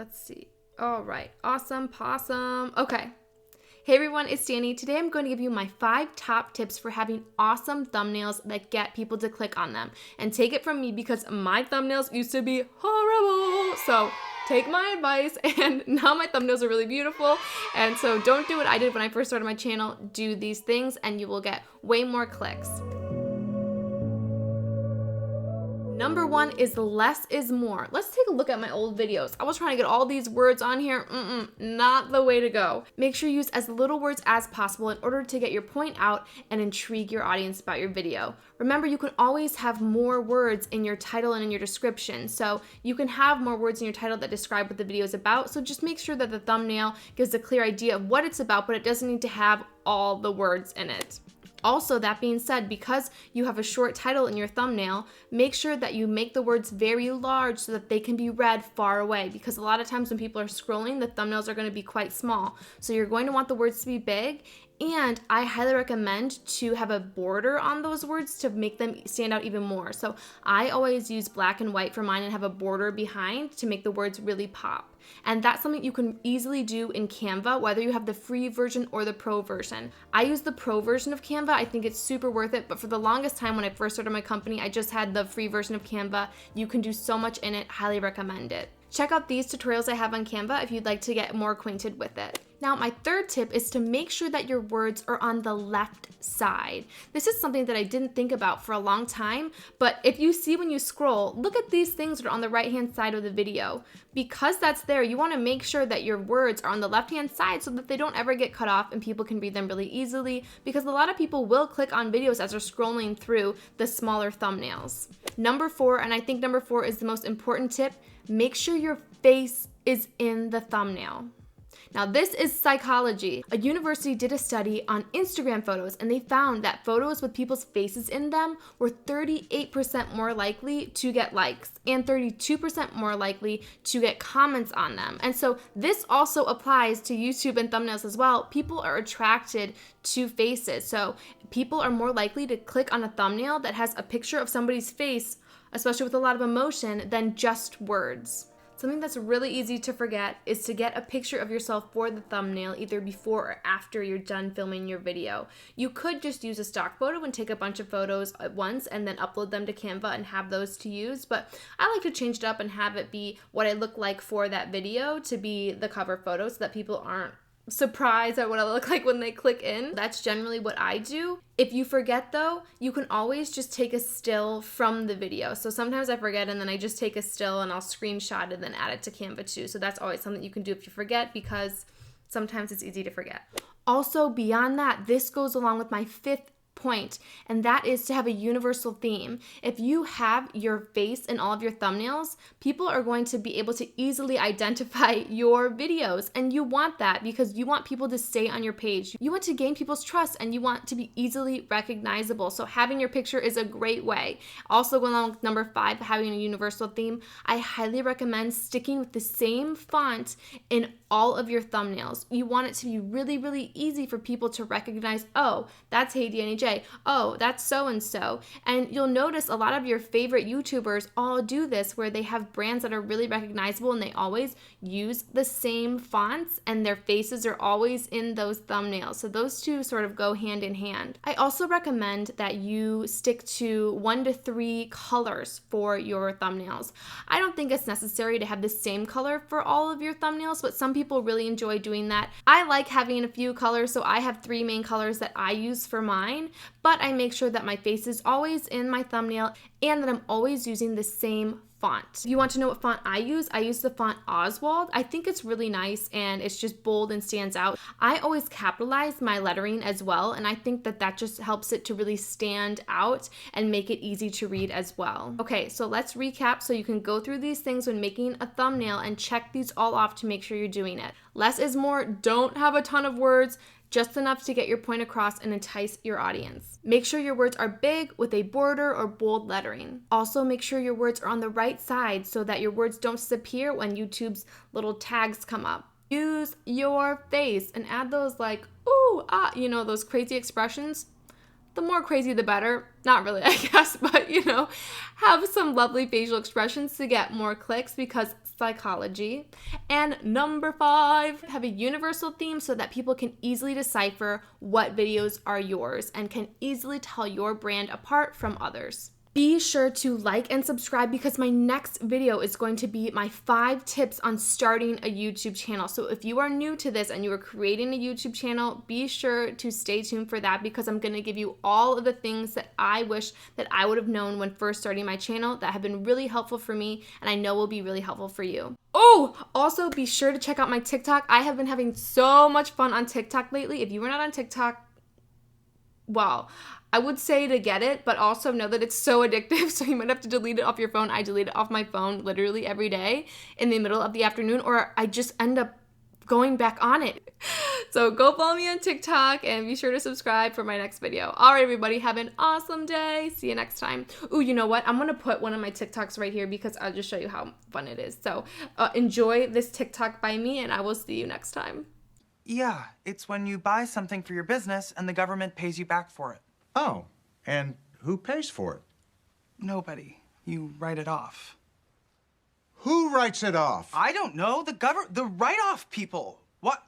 Let's see. All right. Awesome possum. Okay. Hey everyone, it's Danny. Today I'm going to give you my 5 top tips for having awesome thumbnails that get people to click on them. And take it from me because my thumbnails used to be horrible. So take my advice, and now my thumbnails are really beautiful. And so don't do what I did when I first started my channel. Do these things and you will get way more clicks. Number 1 is less is more. Let's take a look at my old videos. I was trying to get all these words on here. Not the way to go. Make sure you use as little words as possible in order to get your point out and intrigue your audience about your video. Remember, you can always have more words in your title and in your description. So you can have more words in your title that describe what the video is about. So just make sure that the thumbnail gives a clear idea of what it's about, but it doesn't need to have all the words in it. Also, that being said, because you have a short title in your thumbnail, make sure that you make the words very large so that they can be read far away, because a lot of times when people are scrolling, the thumbnails are going to be quite small. So you're going to want the words to be big, and I highly recommend to have a border on those words to make them stand out even more. So I always use black and white for mine and have a border behind to make the words really pop. And that's something you can easily do in Canva, whether you have the free version or the pro version. I use the pro version of Canva. I think it's super worth it, but for the longest time when I first started my company, I just had the free version of Canva. You can do so much in it. Highly recommend it. Check out these tutorials I have on Canva if you'd like to get more acquainted with it. Now, my third tip is to make sure that your words are on the left side. This is something that I didn't think about for a long time, but if you see when you scroll, look at these things that are on the right-hand side of the video. Because that's there, you want to make sure that your words are on the left-hand side so that they don't ever get cut off and people can read them really easily, because a lot of people will click on videos as they're scrolling through the smaller thumbnails. Number 4, and I think number 4 is the most important tip, make sure your face is in the thumbnail. Now, this is psychology. A university did a study on Instagram photos, and they found that photos with people's faces in them were 38% more likely to get likes and 32% more likely to get comments on them. And so this also applies to YouTube and thumbnails as well. People are attracted to faces. So people are more likely to click on a thumbnail that has a picture of somebody's face, especially with a lot of emotion, than just words. Something that's really easy to forget is to get a picture of yourself for the thumbnail, either before or after you're done filming your video. You could just use a stock photo and take a bunch of photos at once and then upload them to Canva and have those to use, but I like to change it up and have it be what I look like for that video to be the cover photo so that people aren't surprised at what I look like when they click in. That's generally what I do. If you forget though, you can always just take a still from the video. So sometimes I forget and then I just take a still and I'll screenshot it and then add it to Canva too. So that's always something you can do if you forget, because sometimes it's easy to forget. Also, beyond that, this goes along with my 5th point, and that is to have a universal theme. If you have your face in all of your thumbnails, people are going to be able to easily identify your videos, and you want that because you want people to stay on your page. You want to gain people's trust and you want to be easily recognizable. So having your picture is a great way. Also, going along with number 5, having a universal theme, I highly recommend sticking with the same font in all of your thumbnails. You want it to be really, really easy for people to recognize, oh, that's Hey Danny J. Oh, that's so-and-so. And you'll notice a lot of your favorite YouTubers all do this, where they have brands that are really recognizable and they always use the same fonts and their faces are always in those thumbnails. So those two sort of go hand in hand. I also recommend that you stick to 1 to 3 colors for your thumbnails. I don't think it's necessary to have the same color for all of your thumbnails, but some people really enjoy doing that. I like having a few colors, so I have 3 main colors that I use for mine, but I make sure that my face is always in my thumbnail and that I'm always using the same font. If you want to know what font I use the font Oswald. I think it's really nice and it's just bold and stands out. I always capitalize my lettering as well, and I think that that just helps it to really stand out and make it easy to read as well. Okay, so let's recap so you can go through these things when making a thumbnail and check these all off to make sure you're doing it. Less is more. Don't have a ton of words. Just enough to get your point across and entice your audience. Make sure your words are big with a border or bold lettering. Also, make sure your words are on the right side so that your words don't disappear when YouTube's little tags come up. Use your face and add those like, ooh, ah, those crazy expressions. The more crazy, the better. Not really, I guess, but have some lovely facial expressions to get more clicks, because psychology. And number 5, have a universal theme so that people can easily decipher what videos are yours and can easily tell your brand apart from others. Be sure to like and subscribe because my next video is going to be my 5 tips on starting a YouTube channel. So if you are new to this and you are creating a YouTube channel, be sure to stay tuned for that because I'm going to give you all of the things that I wish that I would have known when first starting my channel that have been really helpful for me and I know will be really helpful for you. Oh, also be sure to check out my TikTok. I have been having so much fun on TikTok lately. If you were not on TikTok, well, I would say to get it, but also know that it's so addictive, so you might have to delete it off your phone. I delete it off my phone literally every day in the middle of the afternoon, or I just end up going back on it. So go follow me on TikTok and be sure to subscribe for my next video. All right, everybody, have an awesome day. See you next time. Ooh, you know what? I'm going to put one of my TikToks right here because I'll just show you how fun it is. So enjoy this TikTok by me, and I will see you next time. Yeah, it's when you buy something for your business and the government pays you back for it. Oh, and who pays for it? Nobody. You write it off. Who writes it off? I don't know. The write-off people. What?